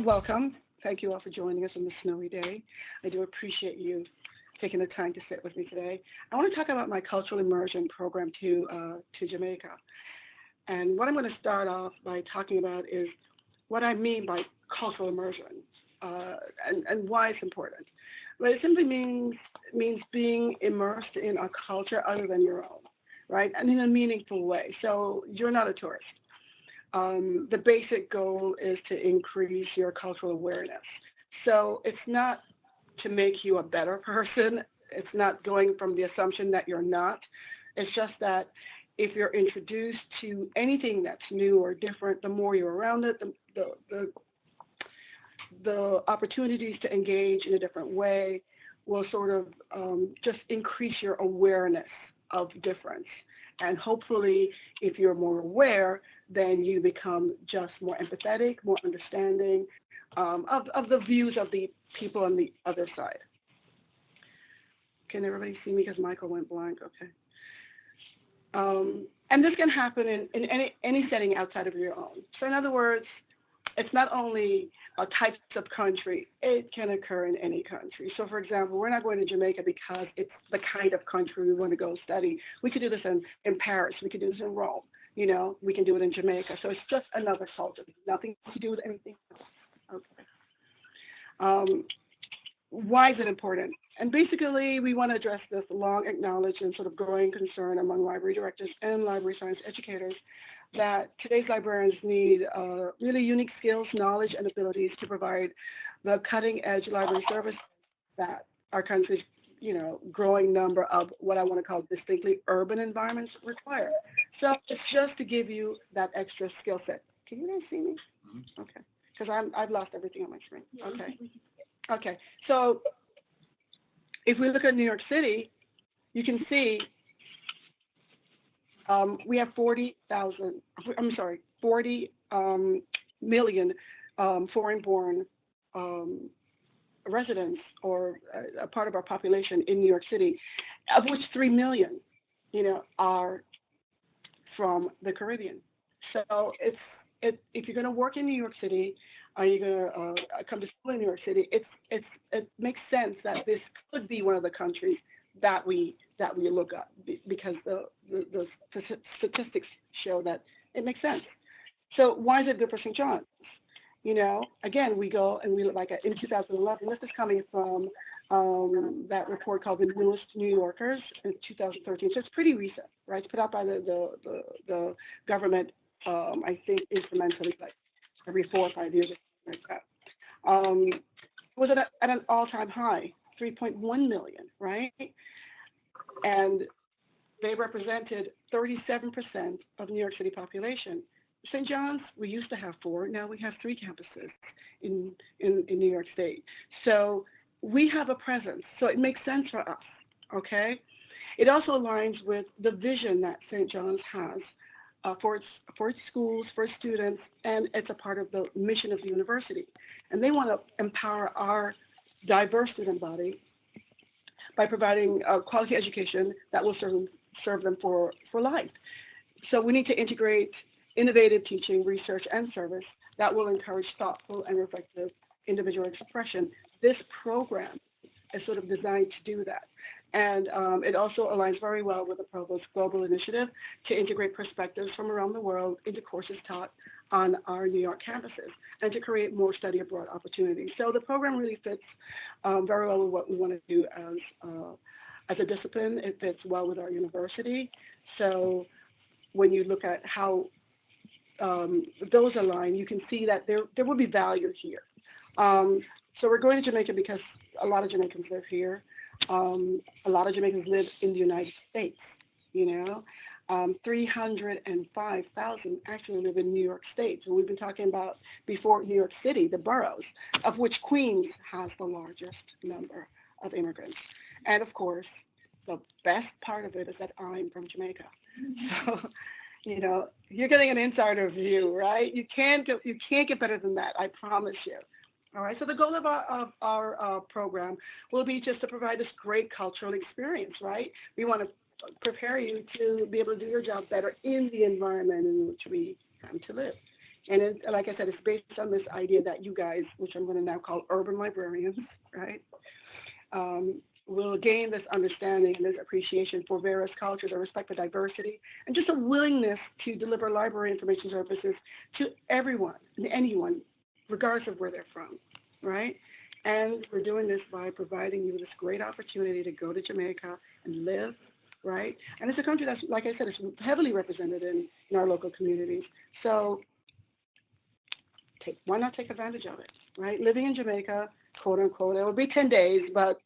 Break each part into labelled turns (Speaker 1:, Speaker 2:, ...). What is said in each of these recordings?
Speaker 1: Welcome. Thank you all for joining us on this snowy day. I do appreciate you taking the time to sit with me today. I want to talk about my cultural immersion program to Jamaica. And what I'm going to start off by talking about is what I mean by cultural immersion and why it's important. Well, it simply means being immersed in a culture other than your own, right? And in a meaningful way. So you're not a tourist. The basic goal is to increase your cultural awareness. So it's not to make you a better person. It's not going from the assumption that you're not. It's just that if you're introduced to anything that's new or different, the more you're around it, the opportunities to engage in a different way will sort of just increase your awareness of difference. And hopefully, if you're more aware, then you become just more empathetic, more understanding of the views of the people on the other side. Can everybody see me? Because Michael went blank. Okay. And this can happen in any setting outside of your own. So, in other words, it's not only types of country, it can occur in any country. So, for example, we're not going to Jamaica because it's the kind of country we want to go study. We could do this in Paris, we could do this in Rome, we can do it in Jamaica. So, it's just another culture, nothing to do with anything else. Okay. Um, why is it important? And basically, we want to address this long acknowledged and sort of growing concern among library directors and library science educators that today's librarians need really unique skills, knowledge, and abilities to provide the cutting edge library service that our country's growing number of what I want to call distinctly urban environments require. So it's just to give you that extra skill set. Can you guys see me? Okay, because I've lost everything on my screen. Okay, okay. So if we look at New York City, you can see we have 40,000, I'm sorry, 40 million foreign-born um, residents or a part of our population in New York City, of which 3 million, are from the Caribbean. So if you're going to work in New York City, are you going to come to school in New York City? It makes sense that this could be one of the countries that we look at because the statistics show that it makes sense. So why is it good for St. John's? Again, we go and we look like in 2011. This is coming from that report called the Newest New Yorkers in 2013. So it's pretty recent, right? It's put out by the government. I think incrementally, like every 4 or 5 years, or something like that. Was at an all-time high, 3.1 million, right? And they represented 37% of New York City population. St. John's, we used to have four. Now we have three campuses in New York State. So we have a presence. So it makes sense for us, okay? It also aligns with the vision that St. John's has for its schools, for its students, and it's a part of the mission of the university. And they want to empower our diverse student body by providing quality education that will serve them for life. So we need to integrate innovative teaching, research, and service that will encourage thoughtful and reflective individual expression. This program is sort of designed to do that. And it also aligns very well with the Provost's global initiative to integrate perspectives from around the world into courses taught on our New York campuses and to create more study abroad opportunities. So the program really fits very well with what we want to do as a discipline. It fits well with our university. So when you look at how those align, you can see that there will be value here. So we're going to Jamaica because a lot of Jamaicans live here. A lot of Jamaicans live in the United States, 305,000 actually live in New York State. So we've been talking about before New York City, the boroughs, of which Queens has the largest number of immigrants. And of course, the best part of it is that I'm from Jamaica. So, you're getting an insider view, right? You can't get better than that, I promise you. All right, so the goal of our program will be just to provide this great cultural experience, right? We want to prepare you to be able to do your job better in the environment in which we come to live. And like I said, it's based on this idea that you guys, which I'm going to now call urban librarians, right, will gain this understanding and this appreciation for various cultures, a respect for diversity, and just a willingness to deliver library information services to everyone and anyone, regardless of where they're from, right? And we're doing this by providing you this great opportunity to go to Jamaica and live, right? And it's a country that's, like I said, it's heavily represented in our local communities. So why not take advantage of it, right? Living in Jamaica, quote unquote, it will be 10 days, but,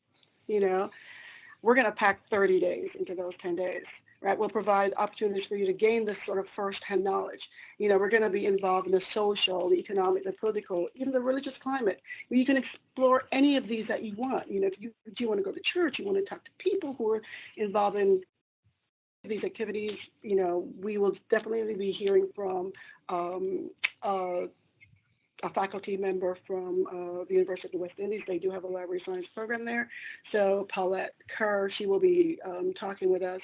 Speaker 1: you know, we're going to pack 30 days into those 10 days, right? We'll provide opportunities for you to gain this sort of first-hand knowledge. You know, we're going to be involved in the social, the economic, the political, even the religious climate. You can explore any of these that you want. You know, if you want to go to church, you want to talk to people who are involved in these activities, you know, we will definitely be hearing from um, uh, a faculty member from the University of the West Indies. They do have a library science program there. So Paulette Kerr, she will be talking with us,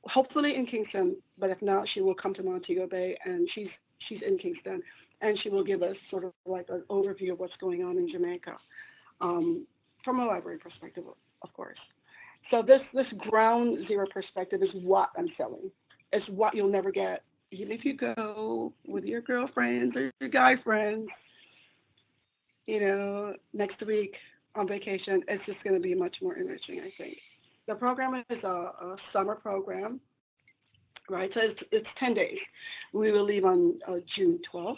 Speaker 1: hopefully in Kingston, but if not, she will come to Montego Bay, and she's in Kingston, and she will give us sort of like an overview of what's going on in Jamaica from a library perspective, of course. So this ground zero perspective is what I'm selling. It's what you'll never get even if you go with your girlfriends or your guy friends, you know, next week on vacation. It's just going to be much more enriching, I think. The program is a summer program, right? So it's 10 days. We will leave on June 12th.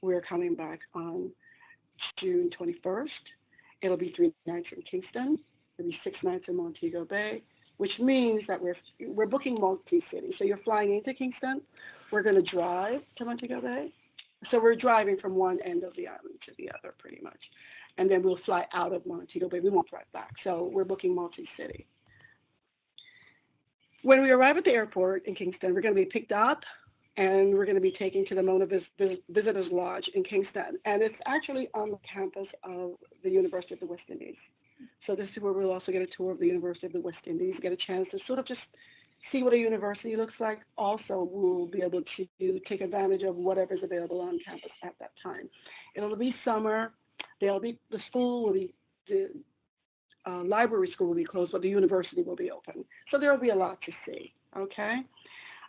Speaker 1: We're coming back on June 21st. It'll be 3 nights in Kingston. It'll be 6 nights in Montego Bay, which means that we're booking multi-city. So you're flying into Kingston. We're going to drive to Montego Bay. So we're driving from one end of the island to the other, pretty much. And then we'll fly out of Montego Bay. We won't drive back. So we're booking multi-city. When we arrive at the airport in Kingston, we're going to be picked up and we're going to be taken to the Mona Visitors Lodge in Kingston. And it's actually on the campus of the University of the West Indies. So this is where we'll also get a tour of the University of the West Indies, get a chance to sort of just see what a university looks like. Also, we'll be able to take advantage of whatever's available on campus at that time. It'll be summer. The school will be, the library school will be closed, but the university will be open. So there will be a lot to see, okay?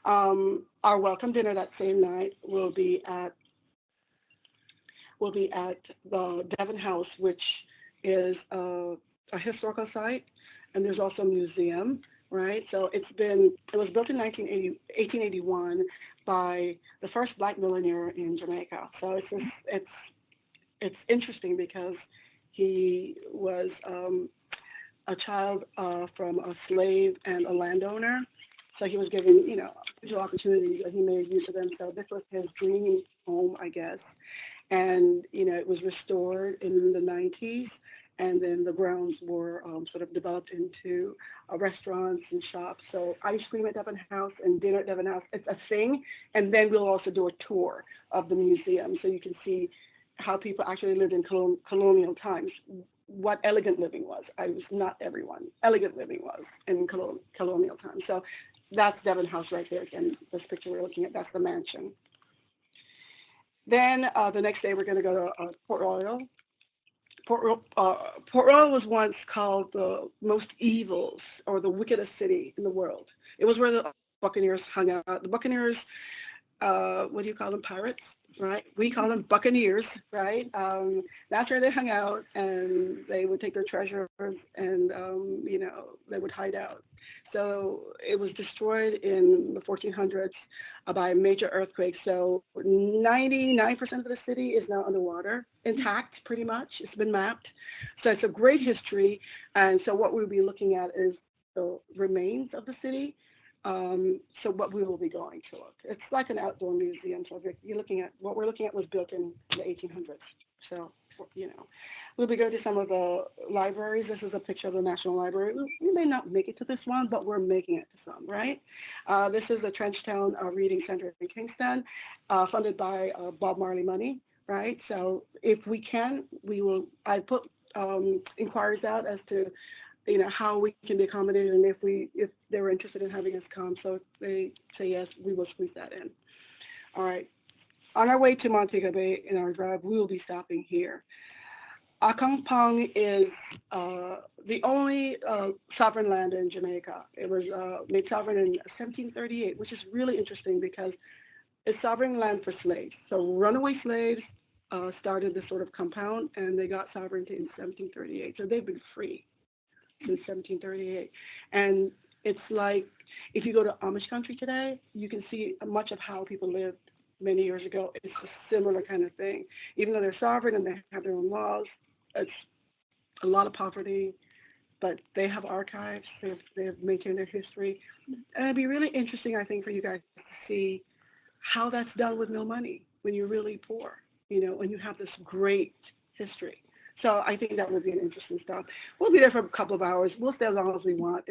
Speaker 1: Our welcome dinner that same night will be at the Devon House, which is a historical site, and there's also a museum, right? So it was built in 1881 by the first black millionaire in Jamaica. So it's interesting because he was a child from a slave and a landowner. So he was given, you know, opportunities, and he made use of them. So this was his dream home, I guess. And, you know, it was restored in the 90s. And then the grounds were sort of developed into restaurants and shops. So ice cream at Devon House and dinner at Devon House, it's a thing. And then we'll also do a tour of the museum so you can see how people actually lived in colonial times, what elegant living was. I was not everyone. Elegant living was in colonial times. So that's Devon House right there. Again, this picture we're looking at, that's the mansion. Then the next day we're going to go to Port Royal. Port Royal was once called the most evil or the wickedest city in the world. It was where the Buccaneers hung out. The Buccaneers, what do you call them? Pirates, right? We call them Buccaneers, right? That's where they hung out, and they would take their treasures, and you know, they would hide out. So it was destroyed in the 1400s by a major earthquake. So 99% of the city is now underwater, intact pretty much. It's been mapped. So it's a great history. And so what we'll be looking at is the remains of the city. So what we will be going to look. It's like an outdoor museum. So you're looking at, what we're looking at was built in the 1800s. So, you know, we'll be going to some of the libraries. This is a picture of the National Library. We may not make it to this one, but we're making it to some, right? This is the Trenchtown Reading Center in Kingston, funded by Bob Marley money, right? So if we can, I put inquiries out as to, you know, how we can be accommodated, and if they're interested in having us come. So if they say yes, we will squeeze that in. All right. On our way to Montego Bay in our drive, we will be stopping here. Akangpong is the only sovereign land in Jamaica. It was made sovereign in 1738, which is really interesting because it's sovereign land for slaves. So runaway slaves started this sort of compound, and they got sovereignty in 1738. So they've been free since 1738. And it's like if you go to Amish country today, you can see much of how people lived many years ago. It's a similar kind of thing. Even though they're sovereign and they have their own laws, it's a lot of poverty, but they have archives. They've maintained their history, and it'd be really interesting, I think, for you guys to see how that's done with no money when you're really poor, when you have this great history. So I think that would be an interesting stop. We'll be there for a couple of hours. We'll stay as long as we want.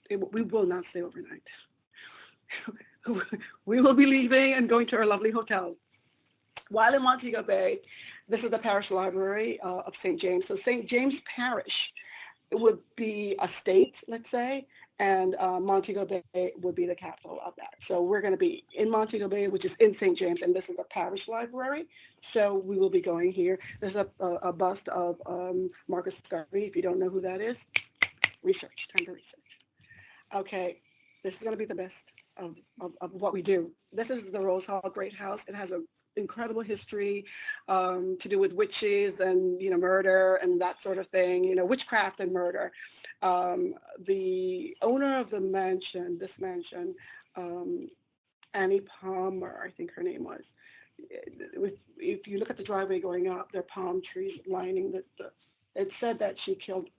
Speaker 1: We will not stay overnight. We will be leaving and going to our lovely hotel. While in Montego Bay, this is the parish library of St. James. So St. James Parish would be a state, let's say, and Montego Bay would be the capital of that. So we're going to be in Montego Bay, which is in St. James, and this is a parish library. So we will be going here. There's a bust of Marcus Garvey. If you don't know who that is, research, time to research. Okay, this is going to be the best of what we do. This is the Rose Hall Great House. It has an incredible history to do with witches and murder and that sort of thing. Witchcraft and murder. The owner of the mansion, this mansion, Annie Palmer, I think her name was. If you look at the driveway going up, there are palm trees lining the. It said that she killed.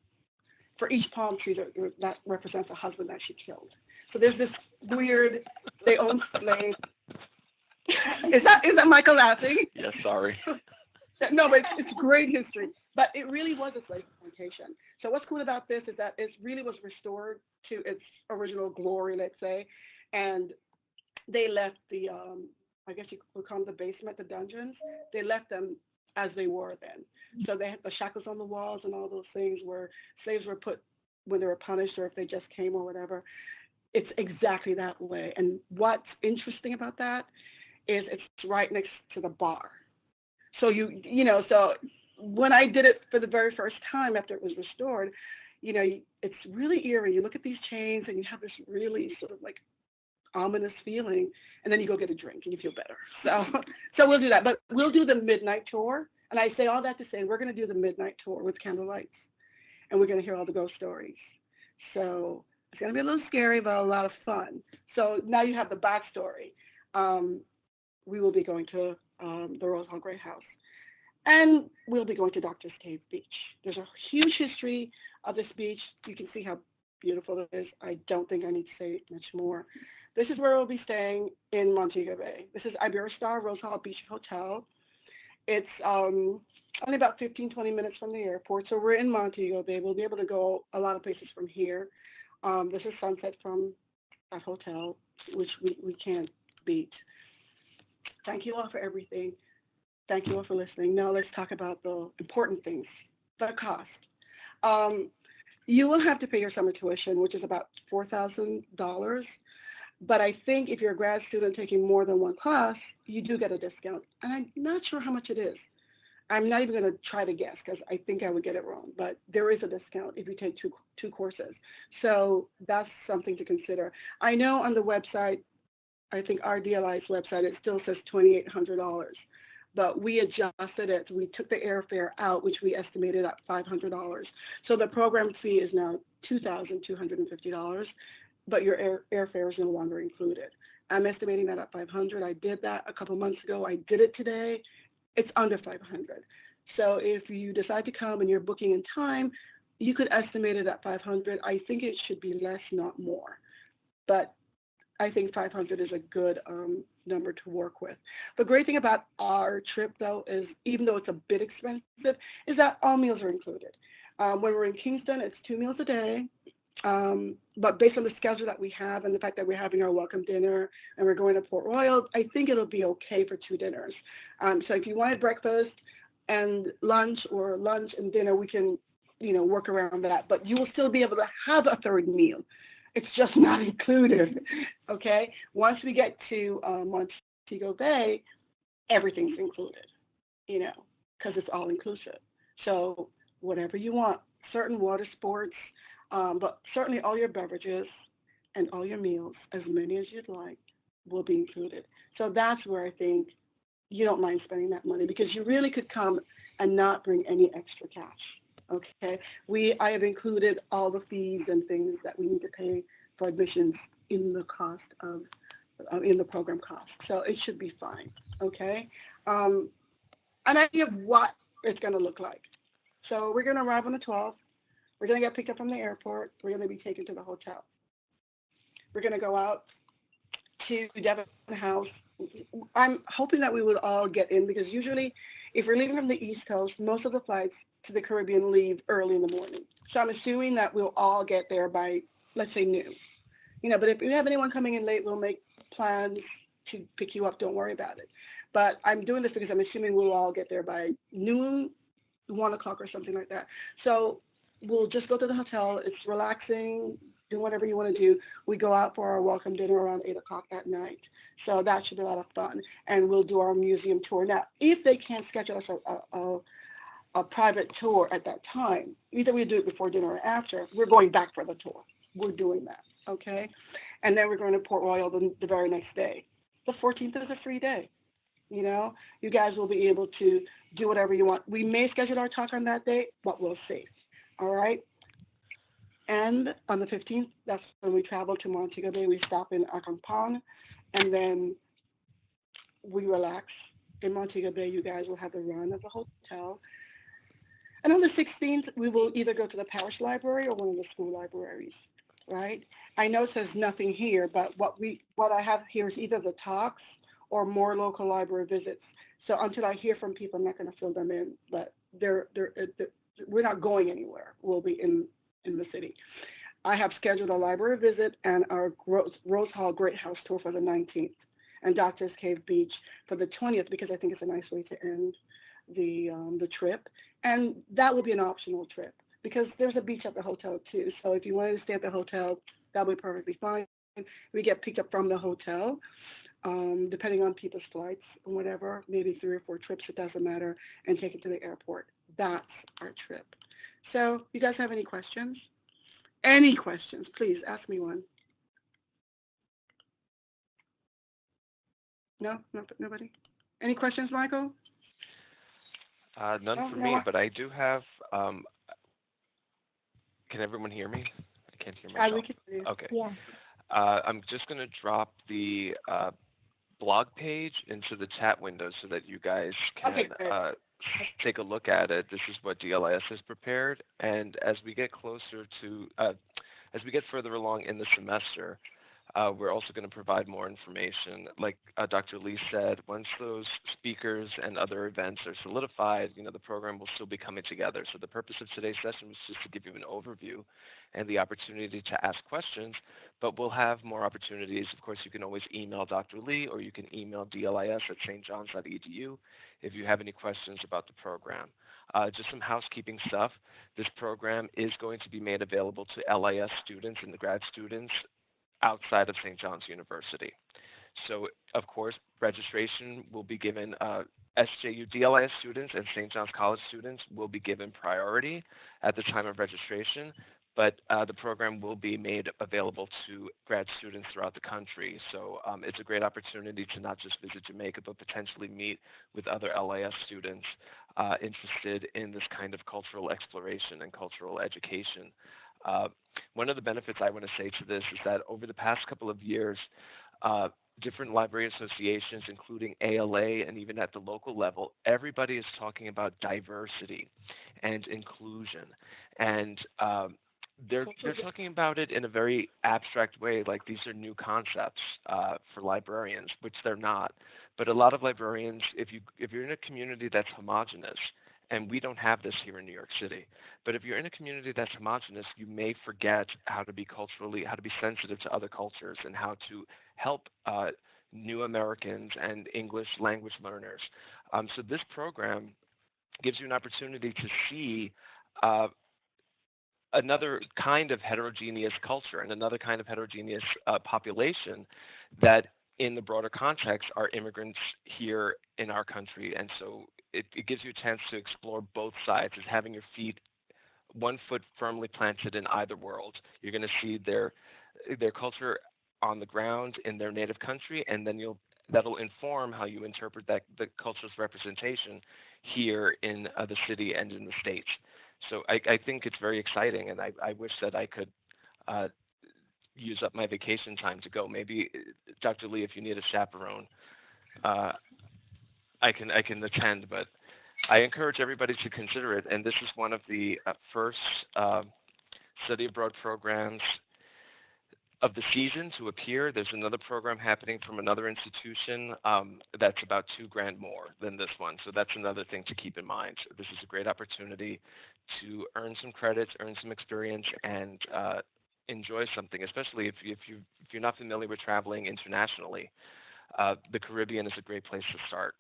Speaker 1: For each palm tree, that represents a husband that she killed. So there's this weird. They own slaves. Is that Michael laughing?
Speaker 2: Yes, sorry.
Speaker 1: No, but it's great history. But it really was a slave plantation. So what's cool about this is that it really was restored to its original glory, let's say, and they left the, I guess you would call them the basement, the dungeons. They left them as they were then. So they had the shackles on the walls and all those things where slaves were put when they were punished or if they just came or whatever. It's exactly that way. And what's interesting about that is it's right next to the bar. So so when I did it for the very first time after it was restored, it's really eerie. You look at these chains and you have this really sort of like ominous feeling, and then you go get a drink and you feel better. So we'll do that, but we'll do the midnight tour. And I say all that to say we're going to do the midnight tour with candlelights, and we're going to hear all the ghost stories. So it's going to be a little scary, but a lot of fun. So now you have the backstory. We will be going to the Rose Hall Great House. And we'll be going to Doctor's Cave Beach. There's a huge history of this beach. You can see how beautiful it is. I don't think I need to say much more. This is where we'll be staying in Montego Bay. This is Iberostar Rose Hall Beach Hotel. It's only about 15, 20 minutes from the airport. So we're in Montego Bay. We'll be able to go a lot of places from here. This is sunset from that hotel, which we can't beat. Thank you all for everything. Thank you all for listening. Now let's talk about the important things, the cost. You will have to pay your summer tuition, which is about $4,000. But I think if you're a grad student taking more than one class, you do get a discount. And I'm not sure how much it is. I'm not even going to try to guess because I think I would get it wrong. But there is a discount if you take two courses. So that's something to consider. I know on the website, I think our DLI's website, it still says $2,800. But we adjusted it. We took the airfare out, which we estimated at $500. So the program fee is now $2,250, but your airfare is no longer included. I'm estimating that at $500. I did that a couple months ago. I did it today. It's under $500. So if you decide to come and you're booking in time, you could estimate it at $500. I think it should be less, not more. But I think 500 is a good number to work with. The great thing about our trip, though, is even though it's a bit expensive, is that all meals are included. When we're in Kingston, it's 2 meals a day. But based on the schedule that we have and the fact that we're having our welcome dinner and we're going to Port Royal, I think it'll be okay for 2 dinners. So if you wanted breakfast and lunch or lunch and dinner, we can, work around that. But you will still be able to have a third meal. It's just not included, okay? Once we get to Montego Bay, everything's included, you know, because it's all inclusive. So whatever you want, certain water sports, but certainly all your beverages and all your meals, as many as you'd like, will be included. So that's where I think you don't mind spending that money because you really could come and not bring any extra cash. Okay, I have included all the fees and things that we need to pay for admissions in the cost of in the program cost. So it should be fine. Okay, um, an idea of what it's going to look like. So we're going to arrive on the 12th. We're going to get picked up from the airport. We're going to be taken to the hotel. We're going to go out to Devon House. I'm hoping that we will all get in because usually, if we're leaving from the East Coast, most of the flights to the Caribbean leave early in the morning. So I'm assuming that we'll all get there by, let's say, noon. You know, but if we have anyone coming in late, we'll make plans to pick you up. Don't worry about it. But I'm doing this because I'm assuming we'll all get there by noon, 1 o'clock, or something like that. So we'll just go to the hotel. It's relaxing. Do whatever you want to do. We go out for our welcome dinner around 8 o'clock at night. So that should be a lot of fun. And we'll do our museum tour. Now, if they can't schedule us a private tour at that time, either we do it before dinner or after, we're going back for the tour. We're doing that, okay? And then we're going to Port Royal the very next day. The 14th is a free day. You know, you guys will be able to do whatever you want. We may schedule our talk on that day, but we'll see. All right. And on the 15th, that's when we travel to Montego Bay. We stop in Accompong, and then we relax in Montego Bay. You guys will have the run of the hotel. And on the 16th, we will either go to the parish library or one of the school libraries, right? I know it says nothing here, but what I have here is either the talks or more local library visits. So until I hear from people, I'm not going to fill them in. But we're not going anywhere. We'll be in the city. I have scheduled a library visit and our Rose Hall Great House tour for the 19th, and Doctors Cave Beach for the 20th because I think it's a nice way to end the trip. And that will be an optional trip because there's a beach at the hotel too. So if you wanted to stay at the hotel, that'll be perfectly fine. We get picked up from the hotel, depending on people's flights or whatever, maybe 3 or 4 trips, it doesn't matter, and take it to the airport. That's our trip. So, you guys have any questions? Any questions? Please ask me one. No, no, nobody. Any questions, Michael?
Speaker 2: None
Speaker 1: No,
Speaker 2: for
Speaker 1: no.
Speaker 2: me, but I do have. Can everyone hear me? I can't hear
Speaker 1: We
Speaker 2: myself.
Speaker 1: can do.
Speaker 2: Okay.
Speaker 3: Yeah.
Speaker 2: I'm just going to drop the blog page into the chat window so that you guys
Speaker 1: Okay,
Speaker 2: can
Speaker 1: great.
Speaker 2: take a look at it. This is what DLIS has prepared, and as we get closer to, as we get further along in the semester, we're also going to provide more information. Like Dr. Lee said, once those speakers and other events are solidified, the program will still be coming together. So the purpose of today's session was just to give you an overview and the opportunity to ask questions, but we'll have more opportunities. Of course, you can always email Dr. Lee or you can email dlis at stjohns.edu if you have any questions about the program. Just some housekeeping stuff. This program is going to be made available to LIS students and the grad students outside of St. John's University. So, of course, registration will be given, SJU DLIS students and St. John's College students will be given priority at the time of registration, but the program will be made available to grad students throughout the country. So it's a great opportunity to not just visit Jamaica, but potentially meet with other LIS students interested in this kind of cultural exploration and cultural education. One of the benefits I want to say to this is that over the past couple of years, different library associations, including ALA and even at the local level, everybody is talking about diversity and inclusion. And they're talking about it in a very abstract way, like these are new concepts for librarians, which they're not. But a lot of librarians, if you're in a community that's homogenous, and we don't have this here in New York City, but if you're in a community that's homogenous, you may forget how to be sensitive to other cultures and how to help new Americans and English language learners. So this program gives you an opportunity to see another kind of heterogeneous culture and another kind of heterogeneous population that in the broader context are immigrants here in our country, and so it gives you a chance to explore both sides, as having your feet one foot firmly planted in either world. You're going to see their culture on the ground in their native country, and then you'll that'll inform how you interpret that the culture's representation here in the city and in the states. So I think it's very exciting, and I wish that I could uh, use up my vacation time to go. Maybe Dr. Lee, if you need a chaperone, uh, I can attend, but I encourage everybody to consider it. And this is one of the first uh, study abroad programs of the season to appear. There's another program happening from another institution that's about 2 grand more than this one. So that's another thing to keep in mind. This is a great opportunity to earn some credits, earn some experience, and enjoy something. Especially if you're not familiar with traveling internationally, the Caribbean is a great place to start.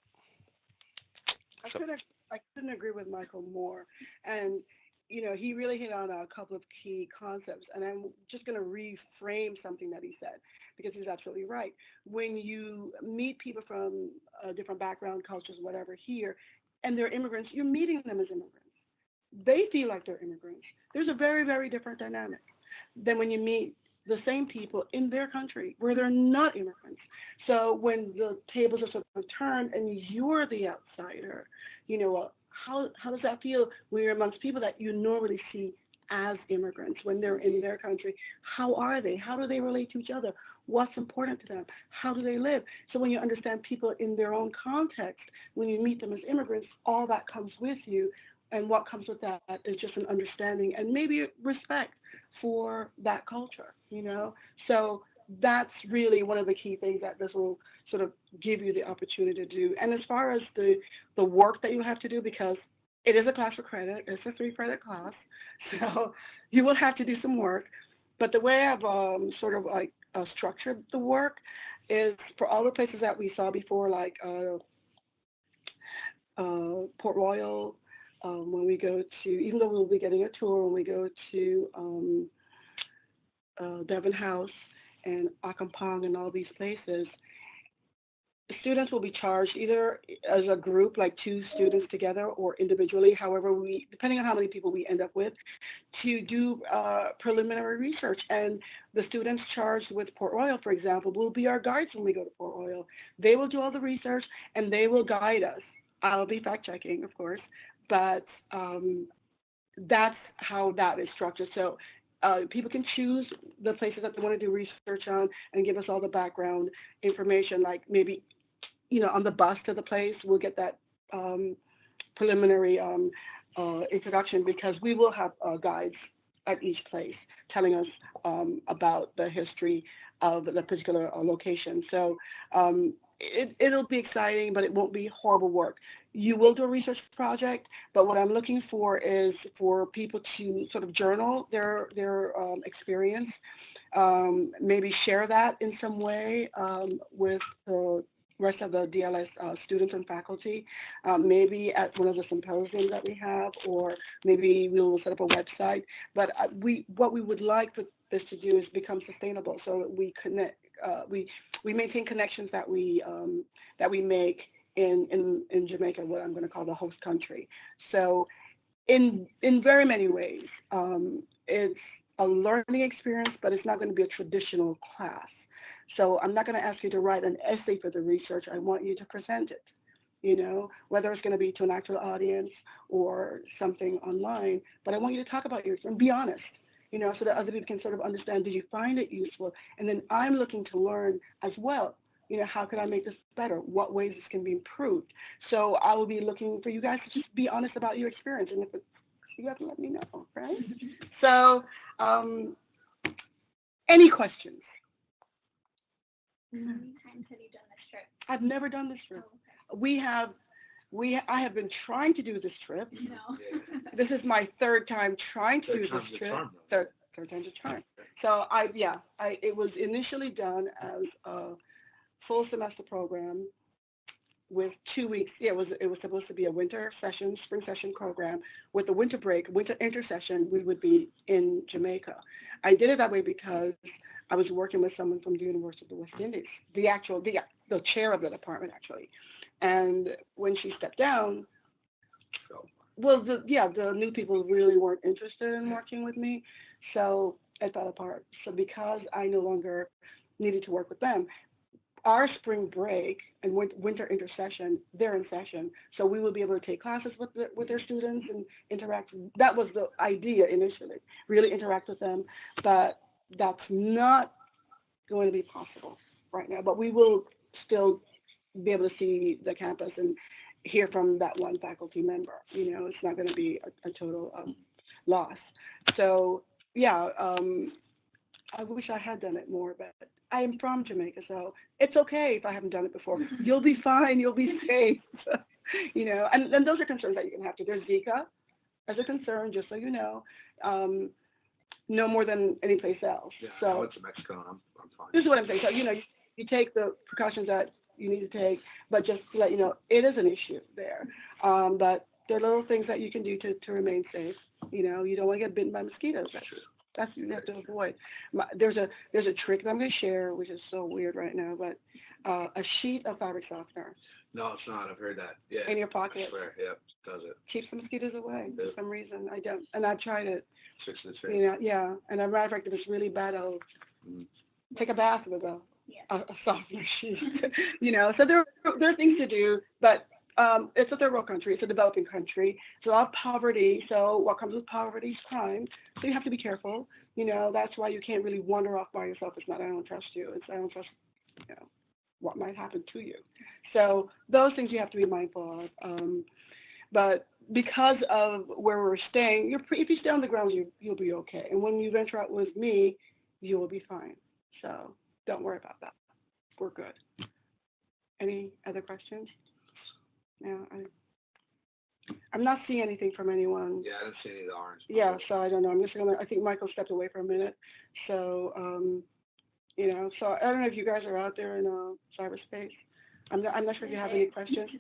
Speaker 1: I
Speaker 2: So
Speaker 1: couldn't I couldn't agree with Michael more. And he really hit on a couple of key concepts. And I'm just going to reframe something that he said because he's absolutely right. When you meet people from different background, cultures, whatever here, and they're immigrants, you're meeting them as immigrants. They feel like they're immigrants. There's a very, very different dynamic than when you meet the same people in their country where they're not immigrants. So when the tables are sort of turned and you're the outsider, how does that feel when you're amongst people that you normally see as immigrants when they're in their country? How are they? How do they relate to each other? What's important to them? How do they live? So when you understand people in their own context, when you meet them as immigrants, all that comes with you. And what comes with that is just an understanding and maybe respect for that culture. So that's really one of the key things that this will sort of give you the opportunity to do. And as far as the work that you have to do, because it is a class for credit, it's a 3 credit class, so you will have to do some work. But the way I've sort of like structured the work is for all the places that we saw before, like Port Royal. When we go to, even though we'll be getting a tour, when we go to Devon House and Akampong and all these places, students will be charged either as a group, like 2 students together, or individually, however depending on how many people we end up with, to do preliminary research. And the students charged with Port Royal, for example, will be our guides when we go to Port Royal. They will do all the research and they will guide us. I'll be fact checking, of course, but that's how that is structured. So people can choose the places that they want to do research on and give us all the background information, like maybe on the bus to the place, we'll get that um, preliminary introduction because we will have guides at each place telling us about the history of the particular location. So it'll be exciting, but it won't be horrible work. You will do a research project, but what I'm looking for is for people to sort of journal their experience, maybe share that in some way with the rest of the DLS students and faculty, maybe at one of the symposiums that we have, or maybe we will set up a website. But what we would like for this to do is become sustainable, so that we connect, we maintain connections that we make in Jamaica, what I'm going to call the host country. So in very many ways, it's a learning experience, but it's not going to be a traditional class. So I'm not going to ask you to write an essay for the research. I want you to present it, whether it's going to be to an actual audience or something online. But I want you to talk about yours and be honest, so that other people can sort of understand, did you find it useful? And then I'm looking to learn as well. How can I make this better? What ways this can be improved? So I will be looking for you guys to just be honest about your experience. And if it's, you have to let me know, right? So any questions?
Speaker 3: How many times have you done this trip?
Speaker 1: I've never done this trip.
Speaker 3: Oh,
Speaker 1: We have, I have been trying to do this trip.
Speaker 3: okay. No.
Speaker 1: This is my third time trying to do
Speaker 4: Third time's
Speaker 1: this
Speaker 4: the
Speaker 1: trip.
Speaker 4: charm, though.
Speaker 1: Third time's a charm. So it was initially done as a full semester program with 2 weeks. Yeah, it was supposed to be a winter session, spring session program. With the winter break, winter intersession, we would be in Jamaica. I did it that way because I was working with someone from the University of the West Indies, the chair of the department actually, and when she stepped down, well, the new people really weren't interested in working with me, so it fell apart. So because I no longer needed to work with them, our spring break and winter intersession, they're in session, so we will be able to take classes with their students and interact. That was the idea initially, really interact with them, but that's not going to be possible right now. But we will still be able to see the campus and hear from that one faculty member. It's not going to be a total loss. So yeah, I wish I had done it more, but I am from Jamaica, so it's okay if I haven't done it before. You'll be fine. You'll be safe. And those are concerns that you can have to. There's Zika as a concern, just so you know, no more than any place else.
Speaker 4: Yeah,
Speaker 1: so
Speaker 4: I went to Mexico and I'm fine.
Speaker 1: this is what I'm saying. So you take the precautions that you need to take, but just to let you know, it is an issue there. But there are little things that you can do to remain safe. You don't want to get bitten by mosquitoes. That's what you have to avoid. There's a trick that I'm going to share, which is so weird right now, but a sheet of fabric softener.
Speaker 4: No, it's not. I've heard that. Yeah.
Speaker 1: In your pocket.
Speaker 4: I swear. Yep. Does it.
Speaker 1: Keeps the mosquitoes away.
Speaker 4: Yep.
Speaker 1: For some reason, I don't, and I've tried it.
Speaker 4: Fix the face.
Speaker 1: Yeah. And as a matter of fact, if it's really bad, I'll take a bath with a softener sheet. So there are things to do, but it's a third world country. It's a developing country. It's a lot of poverty. So what comes with poverty is crime. So you have to be careful. That's why you can't really wander off by yourself. It's not I don't trust you. It's I don't trust what might happen to you. So those things you have to be mindful of. But because of where we're staying, if you stay on the ground, you'll be okay. And when you venture out with me, you will be fine. So don't worry about that. We're good. Any other questions? No, I'm not seeing anything from anyone.
Speaker 4: Yeah, I didn't see any of the orange.
Speaker 1: Yeah, so I don't know. I think Michael stepped away for a minute. So, so I don't know if you guys are out there in cyberspace. I'm not sure if you have any questions.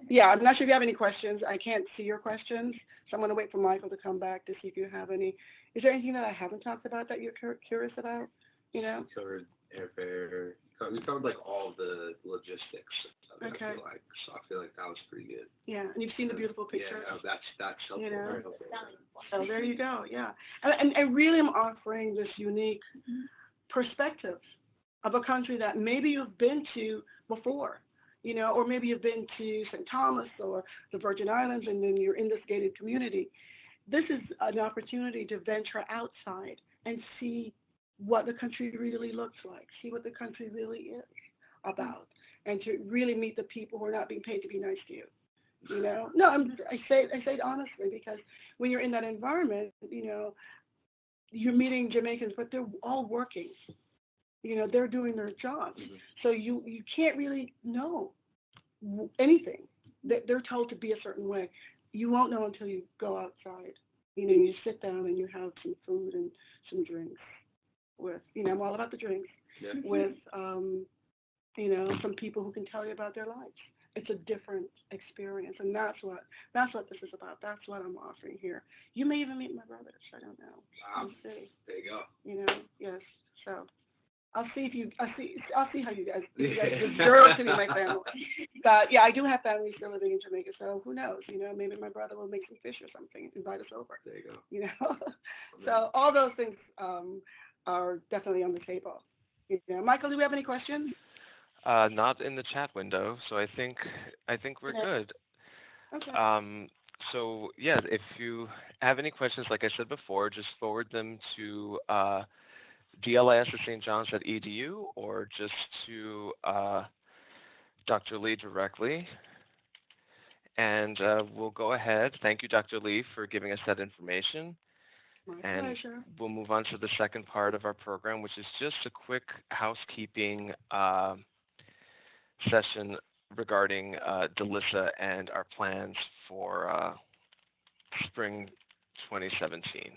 Speaker 1: Yeah, I'm not sure if you have any questions. I can't see your questions, so I'm going to wait for Michael to come back to see if you have any. Is there anything that I haven't talked about that you're curious about?
Speaker 4: We covered airfare. We covered like all the logistics.
Speaker 1: Okay.
Speaker 4: I feel like that was pretty good.
Speaker 1: Yeah, and you've seen the beautiful pictures.
Speaker 4: Yeah, that's helpful. Very helpful.
Speaker 1: So there you go. Yeah, and I really am offering this unique perspective of a country that maybe you've been to before, or maybe you've been to St. Thomas or the Virgin Islands, and then you're in this gated community. This is an opportunity to venture outside and see what the country really looks like, see what the country really is about, and to really meet the people who are not being paid to be nice to you. No, I say it honestly, because when you're in that environment, you're meeting Jamaicans, but they're all working. They're doing their jobs, so you can't really know anything. They're told to be a certain way. You won't know until you go outside. You sit down and you have some food and some drinks. With I'm all about the drinks. Yeah. With some people who can tell you about their lives. It's a different experience, and that's what this is about. That's what I'm offering here. You may even meet my brothers. I don't know.
Speaker 4: Wow.
Speaker 1: We'll see.
Speaker 4: There you go.
Speaker 1: Yes. So I'll see how you guys deserve to be my family. But yeah, I do have family still living in Jamaica, so who knows? Maybe my brother will make some fish or something, invite us over.
Speaker 4: There you
Speaker 1: go. So all those things are definitely on the table. Michael, do we have any questions?
Speaker 2: Not in the chat window, so I think we're good.
Speaker 1: Okay.
Speaker 2: So yeah, if you have any questions, like I said before, just forward them to dlis@stjohns.edu or just to Dr. Lee directly. And we'll go ahead. Thank you, Dr. Lee, for giving us that information.
Speaker 1: My
Speaker 2: and
Speaker 1: pleasure.
Speaker 2: We'll move on to the second part of our program, which is just a quick housekeeping session regarding DELISA and our plans for spring 2017.